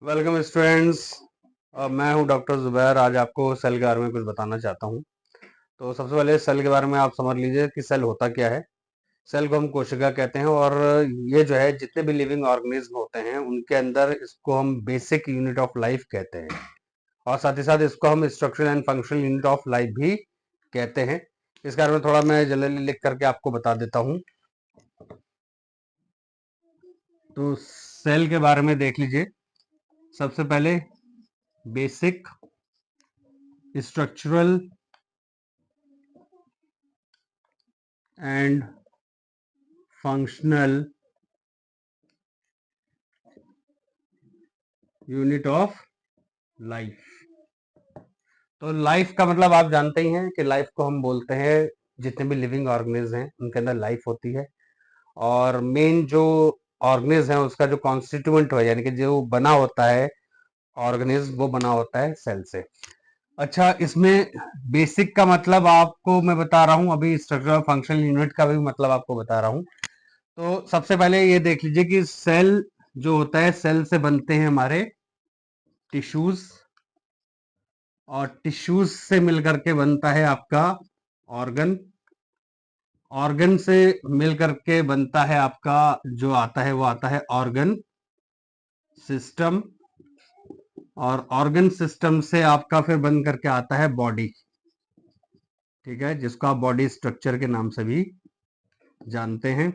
Welcome students. मैं हूं doctor Zubair. आज आपको सेल के बारे में कुछ बताना चाहता हूं। तो सबसे पहले सेल के बारे में आप समझ लीजिए कि सेल होता क्या है। सेल को हम कोशिका कहते हैं और ये जो है जितने भी लिविंग ऑर्गेनिज्म होते हैं उनके अंदर इसको हम बेसिक यूनिट ऑफ लाइफ कहते हैं और साथ ही साथ इसको हम structural and functional unit of life भी कहते हैं। इस बारे में थोड़ा मैं जल्दी लिख करके आपको बता देता हूँ। तो सेल के बारे में देख लीजिए। सबसे पहले basic structural and functional unit of life. तो लाइफ का मतलब आप जानते ही हैं कि लाइफ को हम बोलते हैं जितने भी लिविंग ऑर्गेनिज्म हैं उनके अंदर लाइफ होती है। और मेन जो ऑर्गेनिज्म है उसका जो कॉन्स्टिट्यूएंट है यानी कि जो बना होता है ऑर्गेनिज्म वो बना होता है सेल से। अच्छा, इसमें बेसिक का मतलब आपको मैं बता रहा हूं, अभी स्ट्रक्चरल फंक्शनल यूनिट का भी मतलब आपको बता रहा हूं। तो सबसे पहले ये देख लीजिए कि सेल जो होता है, सेल से बनते हैं हमारे टिश्यूज और टिश्यूज से मिलकर के बनता है आपका ऑर्गन। ऑर्गन से मिलकर के बनता है आपका जो आता है वो आता है ऑर्गन सिस्टम। और ऑर्गन सिस्टम से आपका फिर बन करके आता है बॉडी। ठीक है, जिसको आप बॉडी स्ट्रक्चर के नाम से भी जानते हैं।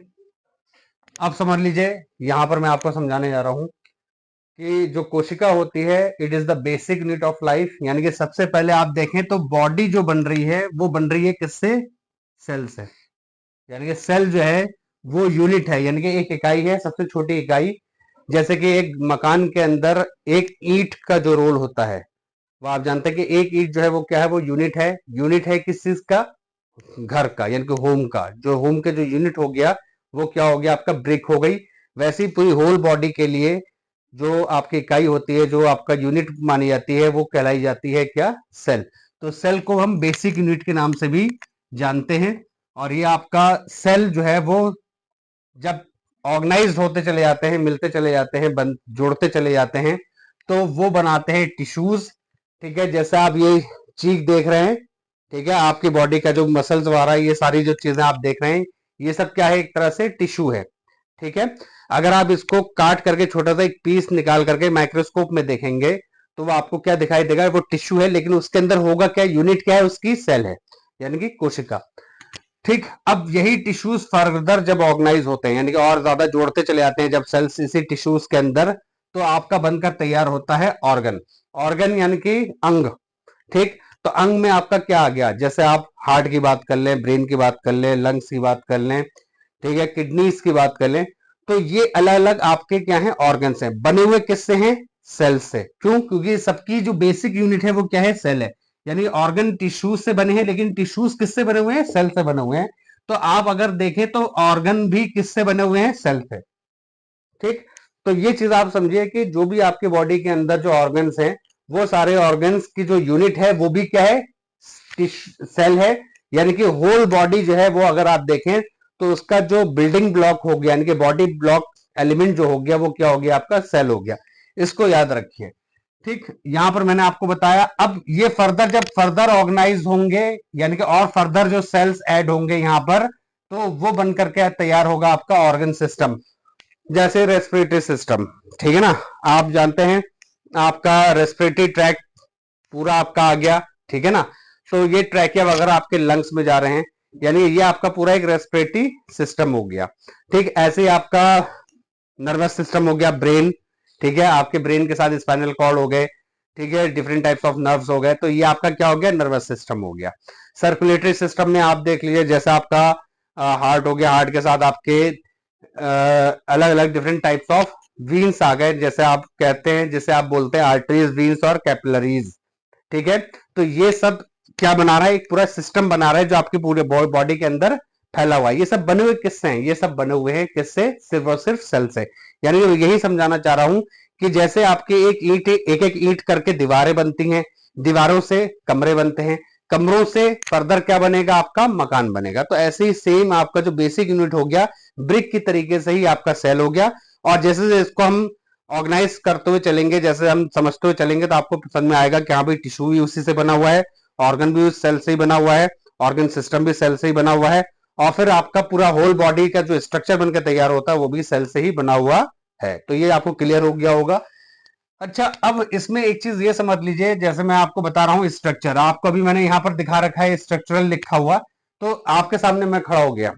अब समझ लीजिए, यहां पर मैं आपको समझाने जा रहा हूं कि जो कोशिका होती है it is the basic unit of life. यानी कि सबसे पहले आप देखें तो बॉडी जो बन रही है वो बन रही है किससे? सेल से। यानी कि सेल जो है वो यूनिट है, यानी कि एक इकाई है, सबसे छोटी इकाई। जैसे कि एक मकान के अंदर एक ईंट का जो रोल होता है वो आप जानते हैं कि एक ईंट जो है वो क्या है? वो यूनिट है। यूनिट है किस चीज का? घर का, यानी कि होम का। जो होम के जो यूनिट हो गया वो क्या हो गया? आपका ब्रिक हो गई। वैसे ही पूरी होल बॉडी के लिए जो आपकी इकाई होती है, जो आपका यूनिट मानी जाती है, वो कहलाई जाती है क्या? सेल। तो सेल को हम बेसिक यूनिट के नाम से भी जानते हैं। और ये आपका सेल जो है वो जब ऑर्गेनाइज होते चले जाते हैं, मिलते चले जाते हैं, जोड़ते चले जाते हैं, तो वो बनाते हैं टिश्यूज। ठीक है, जैसे आप ये चीज देख रहे हैं, ठीक है, आपकी बॉडी का जो मसल्स वगैरह ये सारी जो चीजें आप देख रहे हैं ये सब क्या है? एक तरह से टिश्यू है। ठीक है, अगर आप इसको काट करके छोटा सा एक पीस निकाल करके माइक्रोस्कोप में देखेंगे तो वो आपको क्या दिखाई देगा? वो टिश्यू है, लेकिन उसके अंदर होगा क्या? यूनिट क्या है उसकी? सेल है, यानी कि कोशिका। ठीक, अब यही टिश्यूज फर्दर जब ऑर्गेनाइज होते हैं यानी कि और ज्यादा जोड़ते चले जाते हैं जब सेल्स इसी टिश्यूज के अंदर, तो आपका बनकर तैयार होता है ऑर्गन। ऑर्गन यानी कि अंग। ठीक, तो अंग में आपका क्या आ गया? जैसे आप हार्ट की बात कर लें, ब्रेन की बात कर लें, लंग्स की बात कर लें, ठीक है, किडनीज की बात कर लें, तो ये अलग अलग आपके क्या है? ऑर्गन्स हैं। बने हुए किससे हैं? सेल से। क्यों? क्योंकि सबकी जो बेसिक यूनिट है वो क्या है? सेल है। यानी ऑर्गन टिश्यूज से बने हैं, लेकिन टिश्यूज किससे बने हुए हैं? सेल से बने हुए हैं। तो आप अगर देखें तो ऑर्गन भी किससे बने हुए हैं? सेल से। ठीक, तो ये चीज आप समझिए कि जो भी आपके बॉडी के अंदर जो ऑर्गन्स हैं वो सारे ऑर्गन्स की जो यूनिट है वो भी क्या है? सेल है। यानी कि होल बॉडी जो है वो अगर आप देखें तो उसका जो बिल्डिंग ब्लॉक हो गया, यानी कि बॉडी ब्लॉक एलिमेंट जो हो गया वो क्या हो गया? आपका सेल हो गया। इसको याद रखिए। ठीक, यहां पर मैंने आपको बताया। अब ये फर्दर जब फर्दर ऑर्गेनाइज होंगे यानी कि और फर्दर जो सेल्स ऐड होंगे यहां पर, तो वो बनकर के तैयार होगा आपका ऑर्गन सिस्टम। जैसे रेस्पिरेटरी सिस्टम, ठीक है ना, आप जानते हैं आपका रेस्पिरेटरी ट्रैक पूरा आपका आ गया। ठीक है ना, तो ये ट्रैकिया वगैरह आपके लंग्स में जा रहे हैं, यानी ये आपका पूरा एक रेस्पिरेटरी सिस्टम हो गया। ठीक, ऐसे ही आपका नर्वस सिस्टम हो गया, ब्रेन। ठीक है, आपके ब्रेन के साथ स्पाइनल कॉर्ड हो गए, ठीक है, डिफरेंट टाइप्स ऑफ नर्व्स हो गए, तो ये आपका क्या हो गया? नर्वस सिस्टम हो गया। सर्कुलेटरी सिस्टम में आप देख लीजिए, जैसे आपका हार्ट हो गया, हार्ट के साथ आपके अलग अलग डिफरेंट टाइप्स ऑफ वीन्स आ गए, जैसे आप कहते हैं, जैसे आप बोलते हैं आर्टरीज, वीन्स और कैपिलरीज। ठीक है, तो ये सब क्या बना रहा है? एक पूरा सिस्टम बना रहा है जो आपके पूरे बॉडी के अंदर फैला हुआ है। ये सब बने हुए किससे हैं? ये सब बने हुए हैं किससे? सिर्फ और सिर्फ सेल से। यानी यही समझाना चाह रहा हूं कि जैसे आपके एक एक ईंट करके दीवारें बनती हैं, दीवारों से कमरे बनते हैं, कमरों से फर्दर क्या बनेगा? आपका मकान बनेगा। तो ऐसे ही सेम आपका जो बेसिक यूनिट हो गया ब्रिक की तरीके से ही आपका सेल हो गया। और जैसे इसको हम ऑर्गेनाइज करते हुए चलेंगे, जैसे हम समझते हुए चलेंगे तो आपको समझ में आएगा कि हाँ भाई टिश्यू भी उसी से बना हुआ है, ऑर्गन भी उस सेल से ही बना हुआ है, ऑर्गन सिस्टम भी सेल से ही बना हुआ है, और फिर आपका पूरा होल बॉडी का जो स्ट्रक्चर बनकर तैयार होता है वो भी सेल से ही बना हुआ है। तो ये आपको क्लियर हो गया होगा। अच्छा, अब इसमें एक चीज ये समझ लीजिए, जैसे मैं आपको बता रहा हूँ स्ट्रक्चर, आपको अभी मैंने यहाँ पर दिखा रखा है स्ट्रक्चरल लिखा हुआ, तो आपके सामने मैं खड़ा हो गया,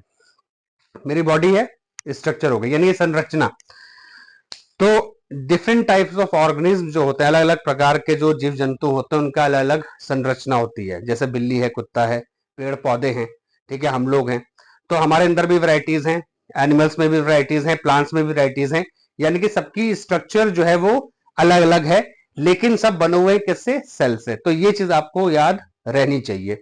मेरी बॉडी है, स्ट्रक्चर हो गई यानी ये संरचना। तो डिफरेंट टाइप्स ऑफ ऑर्गेनिज्म जो होते हैं, अलग अलग प्रकार के जो जीव जंतु होते हैं उनका अलग अलग संरचना होती है, जैसे बिल्ली है, कुत्ता है, पेड़ पौधे हैं, ठीक है, हम लोग हैं, तो हमारे अंदर भी वैरायटीज हैं, एनिमल्स में भी वैरायटीज हैं, प्लांट्स में भी वैरायटीज हैं, यानी कि सबकी स्ट्रक्चर जो है वो अलग अलग है, लेकिन सब बने हुए किससे? सेल से। तो ये चीज आपको याद रहनी चाहिए।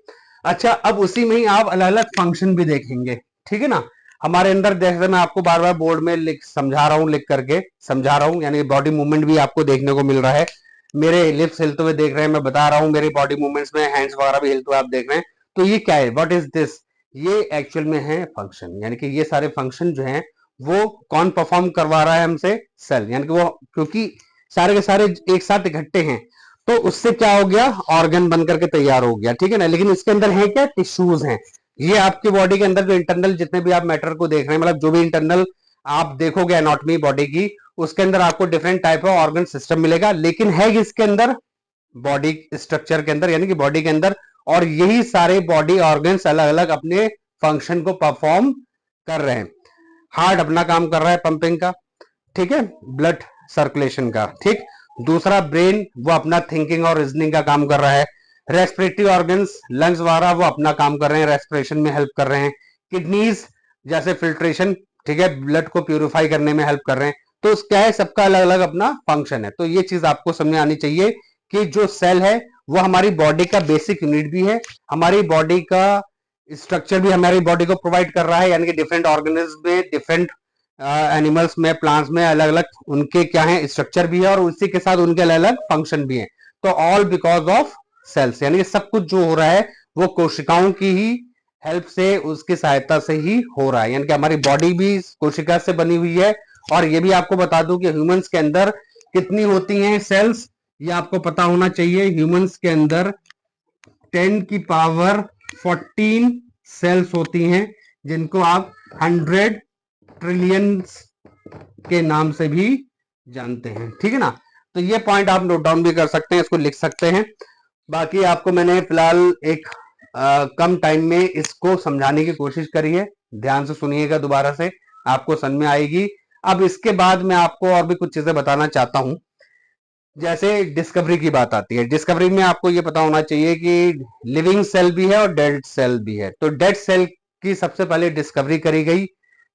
अच्छा, अब उसी में ही आप अलग अलग फंक्शन भी देखेंगे, ठीक है ना। हमारे अंदर जैसे मैं आपको बार बार बोर्ड में लिख समझा रहा हूँ, लिख करके समझा रहा हूँ, यानी बॉडी मूवमेंट भी आपको देखने को मिल रहा है, मेरे लिप्स हिलते हुए देख रहे हैं, मैं बता रहा हूँ मेरी बॉडी मूवमेंट्स में हैंड्स वगैरह भी हिलते हुए आप देख रहे हैं। तो ये क्या है? What is this? ये एक्चुअल में है फंक्शन, यानी कि ये सारे फंक्शन जो हैं वो कौन परफॉर्म करवा रहा है हमसे? सेल, यानी कि वो क्योंकि सारे के सारे एक साथ इकट्ठे हैं तो उससे क्या हो गया? ऑर्गन बनकर के तैयार हो गया, ठीक है ना। लेकिन इसके अंदर है क्या? टिश्यूज हैं। ये आपकी बॉडी के अंदर जो इंटरनल जितने भी आप मैटर को देख रहे हैं, मतलब जो भी इंटरनल आप देखोगे एनाटॉमी बॉडी की, उसके अंदर आपको different type of organ system मिलेगा, लेकिन है इसके अंदर बॉडी स्ट्रक्चर के अंदर, यानी कि बॉडी के अंदर, और यही सारे बॉडी ऑर्गन्स अलग अलग अपने फंक्शन को परफॉर्म कर रहे हैं। हार्ट अपना काम कर रहा है पंपिंग का, ठीक है, ब्लड सर्कुलेशन का, ठीक। दूसरा ब्रेन, वो अपना थिंकिंग और रीजनिंग का काम कर रहा है। रेस्पिरेटरी ऑर्गन्स, लंग्स वगैरह वो अपना काम कर रहे हैं, रेस्पिरेशन में हेल्प कर रहे हैं। किडनीज जैसे फिल्ट्रेशन, ठीक है, ब्लड को प्यूरिफाई करने में हेल्प कर रहे हैं। तो क्या है, सबका अलग अलग अपना फंक्शन है। तो ये चीज आपको समझ में आनी चाहिए कि जो सेल है वो हमारी बॉडी का बेसिक यूनिट भी है, हमारी बॉडी का स्ट्रक्चर भी हमारी बॉडी को प्रोवाइड कर रहा है, यानी कि डिफरेंट ऑर्गेनिज्म में, डिफरेंट एनिमल्स में, प्लांट्स में अलग अलग उनके क्या है स्ट्रक्चर भी है, और उसी के साथ उनके अलग अलग फंक्शन भी है। तो ऑल बिकॉज ऑफ सेल्स, यानी कि सब कुछ जो हो रहा है वो कोशिकाओं की ही हेल्प से, उसकी सहायता से ही हो रहा है। यानी कि हमारी बॉडी भी कोशिका से बनी हुई है। और ये भी आपको बता दूं कि ह्यूमंस के अंदर कितनी होती हैं सेल्स, ये आपको पता होना चाहिए। ह्यूमंस के अंदर 10 की पावर 14 सेल्स होती हैं, जिनको आप 100 ट्रिलियन के नाम से भी जानते हैं, ठीक है ना। तो ये पॉइंट आप नोट डाउन भी कर सकते हैं, इसको लिख सकते हैं। बाकी आपको मैंने फिलहाल एक कम टाइम में इसको समझाने की कोशिश करी है, ध्यान से सुनिएगा, दोबारा से आपको समझ में आएगी। अब इसके बाद मैं आपको और भी कुछ चीजें बताना चाहता हूं। जैसे डिस्कवरी की बात आती है, डिस्कवरी में आपको ये पता होना चाहिए कि लिविंग सेल भी है और डेड सेल भी है। तो डेड सेल की सबसे पहले डिस्कवरी करी गई,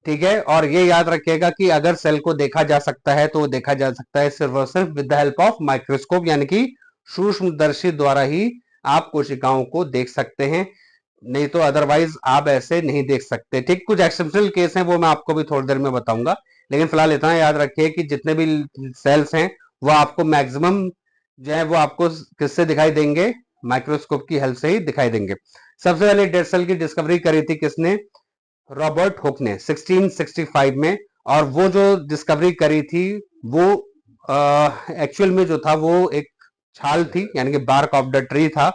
ठीक है। और ये याद रखिएगा कि अगर सेल को देखा जा सकता है तो वो देखा जा सकता है सिर्फ और सिर्फ with the help of microscope, यानी कि सूक्ष्मदर्शी द्वारा ही आप कोशिकाओं को देख सकते हैं, नहीं तो अदरवाइज आप ऐसे नहीं देख सकते, ठीक। कुछ एक्सेप्शनल केस हैं, वो मैं आपको भी थोड़ी देर में बताऊंगा, लेकिन फिलहाल इतना याद रखिए कि जितने भी सेल्स हैं वो आपको मैक्सिमम जो है वो आपको किससे दिखाई देंगे? माइक्रोस्कोप की हेल्प से ही दिखाई देंगे। सबसे पहले डेड सेल की डिस्कवरी करी थी किसने? रॉबर्ट हुक ने 1665 में। और वो जो डिस्कवरी करी थी वो एक्चुअल में जो था वो एक छाल थी, यानी कि बार्क ऑफ द ट्री था।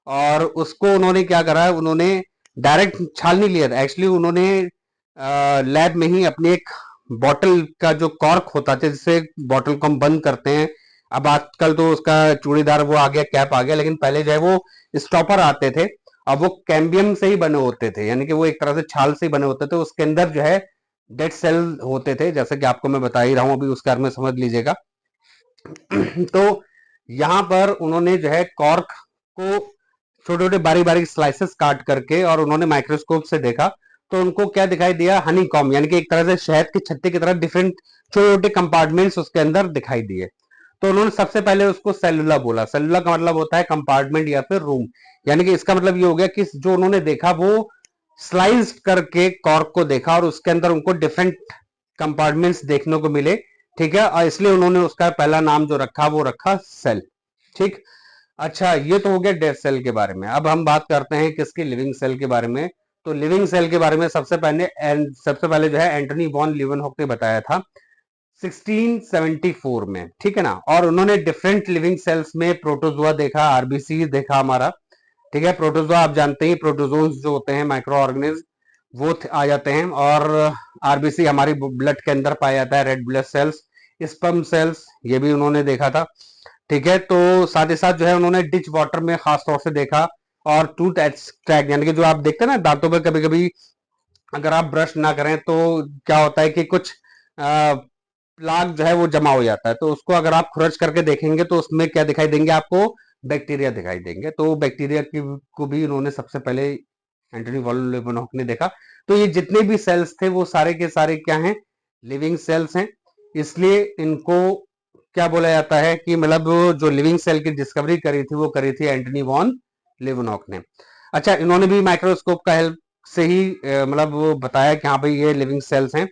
और उसको उन्होंने क्या करा है, उन्होंने डायरेक्ट छाल नहीं लिया था, एक्चुअली उन्होंने लैब में ही अपनी एक बॉटल का जो कॉर्क होता था, जिससे बॉटल को हम बंद करते हैं, अब आजकल तो उसका चूड़ीदार वो आ गया, कैप आ गया, लेकिन पहले जो है वो स्टॉपर आते थे, अब वो कैम्बियम से ही बने होते थे, यानी कि वो एक तरह से छाल से ही बने होते थे। उसके अंदर जो है डेड सेल होते थे, जैसे कि आपको मैं बता ही रहा हूं, अभी उसके बारे में समझ लीजिएगा। तो यहां पर उन्होंने जो है कॉर्क को छोटे छोटे बारीक बारीक स्लाइसेस काट करके और उन्होंने माइक्रोस्कोप से देखा, तो उनको क्या दिखाई दिया? हनी कॉम, यानी कि एक तरह से शहद की छत्ते की तरह डिफरेंट छोटे छोटे कंपार्टमेंट्स उसके अंदर दिखाई दिए। तो उन्होंने सबसे पहले उसको सेलुला बोला। सेलुला का मतलब होता है कंपार्टमेंट या फिर रूम, यानी कि इसका मतलब ये हो गया कि जो उन्होंने देखा वो स्लाइस करके कॉर्क को देखा और उसके अंदर उनको डिफरेंट कंपार्टमेंट्स देखने को मिले, ठीक है, और इसलिए उन्होंने उसका पहला नाम जो रखा वो रखा सेल, ठीक। अच्छा, ये तो हो गया डेड सेल के बारे में। अब हम बात करते हैं किसकी? लिविंग सेल के बारे में। तो लिविंग सेल के बारे में सबसे पहले जो है एंटोनी वॉन लीवनहॉक ने बताया था 1674 में, ठीक है ना। और उन्होंने डिफरेंट लिविंग सेल्स में प्रोटोजोआ देखा, आरबीसी देखा हमारा, ठीक है। प्रोटोजोआ आप जानते हैं, प्रोटोजोन्स जो होते हैं माइक्रो ऑर्गेनिज्म वो आ जाते हैं, और आरबीसी हमारी ब्लड के अंदर पाया जाता है, red blood cells, sperm cells, ये भी उन्होंने देखा था, ठीक है। तो साथ ही साथ जो है उन्होंने डिच वाटर में खास तौर से देखा, और टूथ एक्सट्रैक्ट, यानी कि जो आप देखते हैं ना दांतों पे कभी कभी अगर आप ब्रश ना करें तो क्या होता है कि कुछ प्लाग जो है वो जमा हो जाता है, तो उसको अगर आप खुरच करके देखेंगे तो उसमें क्या दिखाई देंगे आपको, बैक्टीरिया दिखाई देंगे। तो बैक्टीरिया की को भी उन्होंने सबसे पहले एंटनी वॉन लेवेनहॉक ने देखा। तो ये जितने भी सेल्स थे वो सारे के सारे क्या हैं, लिविंग सेल्स हैं। इसलिए इनको क्या बोला जाता है कि मतलब जो लिविंग सेल की डिस्कवरी करी थी वो करी थी एंटनी वॉन लेवेनहॉक ने। अच्छा, इन्होंने भी माइक्रोस्कोप का हेल्प से ही मतलब वो बताया कि हाँ भाई ये लिविंग सेल्स हैं।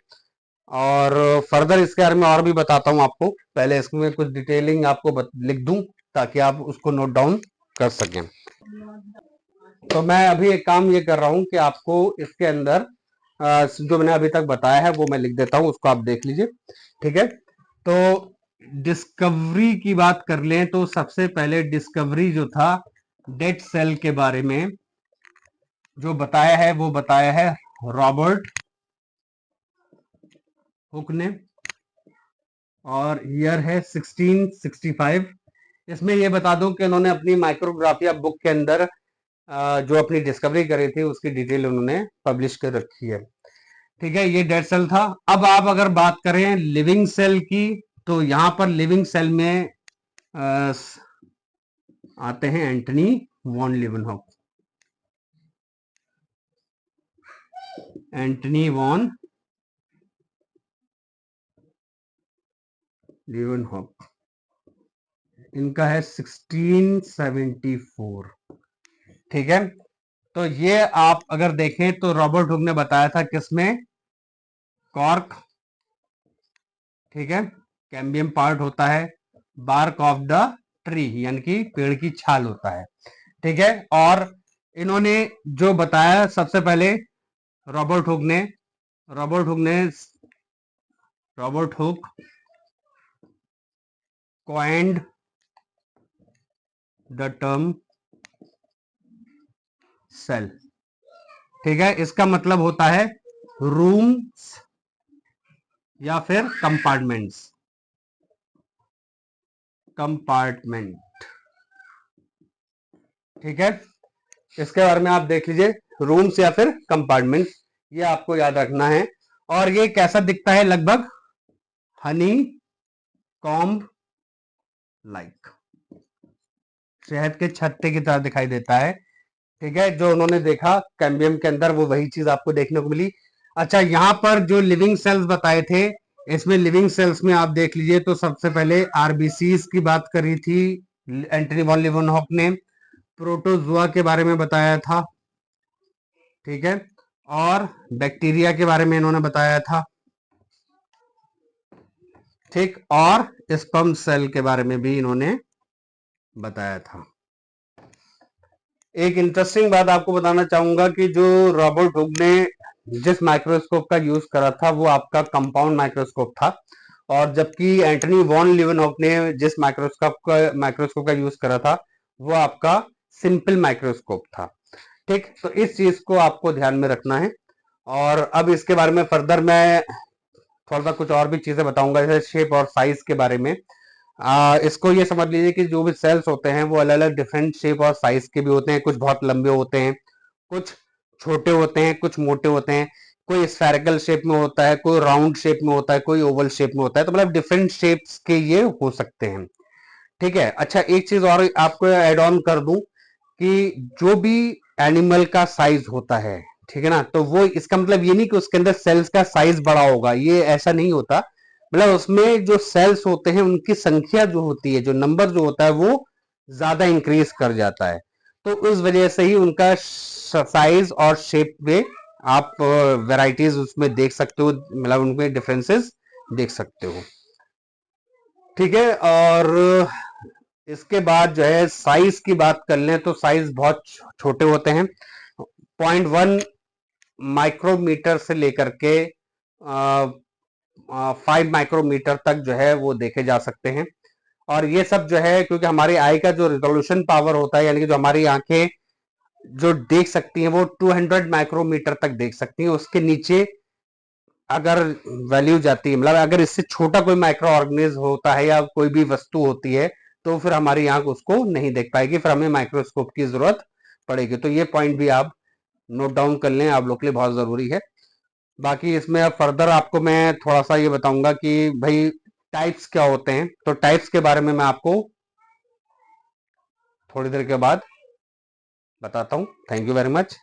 और फर्दर इसके बारे में और भी बताता हूँ आपको, पहले इसमें कुछ डिटेलिंग आपको लिख दूं ताकि आप उसको नोट डाउन कर सकें। तो मैं अभी एक काम ये कर रहा हूँ कि आपको इसके अंदर जो मैंने अभी तक बताया है वो मैं लिख देता हूँ, उसको आप देख लीजिए, ठीक है। तो डिस्कवरी की बात कर लें तो सबसे पहले डिस्कवरी जो था डेड सेल के बारे में जो बताया है वो बताया है रॉबर्ट हुक ने, और ईयर है 1665। इसमें ये बता दूं कि उन्होंने अपनी माइक्रोग्राफिया बुक के अंदर जो अपनी डिस्कवरी करी थी उसकी डिटेल उन्होंने पब्लिश कर रखी है, ठीक है। ये डेड सेल था। अब आप अगर बात करें लिविंग सेल की, तो यहां पर लिविंग सेल में आ, आते हैं एंटनी वॉन लीवनहॉक, एंटनी वॉन लीवनहॉक, इनका है 1674, ठीक है। तो ये आप अगर देखें तो रॉबर्ट हुक ने बताया था किसमें, कॉर्क, ठीक है। कैम्बियम पार्ट होता है, बार्क ऑफ द ट्री यानी कि पेड़ की छाल होता है, ठीक है। और इन्होंने जो बताया सबसे पहले रॉबर्ट हुक ने रॉबर्ट हुक ने Robert Hooke coined the term cell, ठीक है। इसका मतलब होता है रूम्स या फिर कंपार्टमेंट, ठीक है। इसके बारे में आप देख लीजिए, रूम्स या फिर कंपार्टमेंट, ये आपको याद रखना है। और ये कैसा दिखता है, लगभग हनी कॉम्ब लाइक, शहद के छत्ते की तरह दिखाई देता है, ठीक है। जो उन्होंने देखा कैम्बियम के अंदर वो वही चीज आपको देखने को मिली। अच्छा, यहाँ पर जो लिविंग सेल्स बताए थे, इसमें लिविंग सेल्स में आप देख लीजिए तो सबसे पहले आरबीसीज की बात करी थी एंटनी वॉन लीवनहॉक ने, प्रोटोजुआ के बारे में बताया था, ठीक है। और बैक्टीरिया के बारे में इन्होंने बताया था, ठीक। और स्पर्म सेल के बारे में भी इन्होंने बताया था। एक इंटरेस्टिंग बात आपको बताना चाहूंगा कि जो रॉबर्ट हुक ने जिस माइक्रोस्कोप का यूज करा था वो आपका कंपाउंड माइक्रोस्कोप था, और जबकि एंटनी वॉन लीवनहॉक ने जिस माइक्रोस्कोप का यूज करा था वो आपका सिंपल माइक्रोस्कोप था, ठीक। तो इस चीज को आपको ध्यान में रखना है। और अब इसके बारे में फर्दर मैं थोड़ा सा कुछ और भी चीजें बताऊंगा, जैसे शेप और साइज के बारे में। इसको ये समझ लीजिए कि जो भी सेल्स होते हैं वो अलग अलग डिफरेंट शेप और साइज के भी होते हैं, कुछ बहुत लंबे होते हैं, कुछ छोटे होते हैं, कुछ मोटे होते हैं, कोई स्फेरिकल शेप में होता है, कोई राउंड शेप में होता है, कोई ओवल शेप में होता है, तो मतलब डिफरेंट शेप्स के ये हो सकते हैं, ठीक है। अच्छा, एक चीज और आपको एड ऑन कर दूं कि जो भी एनिमल का साइज होता है, ठीक है ना, तो वो इसका मतलब ये नहीं कि उसके अंदर सेल्स का साइज बड़ा होगा, ये ऐसा नहीं होता। मतलब उसमें जो सेल्स होते हैं उनकी संख्या जो होती है, जो नंबर जो होता है वो ज्यादा इंक्रीज कर जाता है, तो उस वजह से ही उनका साइज और शेप में आप वैरायटीज उसमें देख सकते हो, मतलब उनमें डिफरेंसेस देख सकते हो, ठीक है। और इसके बाद जो है साइज की बात कर लें तो साइज बहुत छोटे होते हैं, 0.1 माइक्रोमीटर से लेकर के 5 माइक्रोमीटर तक जो है वो देखे जा सकते हैं। और ये सब जो है क्योंकि हमारी आई का जो रिजोल्यूशन पावर होता है, यानी कि जो हमारी आंखें जो देख सकती हैं वो 200 माइक्रोमीटर तक देख सकती हैं। उसके नीचे अगर वैल्यू जाती है, मतलब अगर इससे छोटा कोई माइक्रो ऑर्गेनिज्म होता है या कोई भी वस्तु होती है, तो फिर हमारी आंख उसको नहीं देख पाएगी, फिर हमें माइक्रोस्कोप की जरूरत पड़ेगी। तो ये पॉइंट भी आप नोट डाउन कर लें, आप लोग के लिए बहुत जरूरी है। बाकी इसमें अब फर्दर आपको मैं थोड़ा सा ये बताऊंगा कि भाई टाइप्स क्या होते हैं, तो टाइप्स के बारे में मैं आपको थोड़ी देर के बाद बताता हूँ। Thank you very much.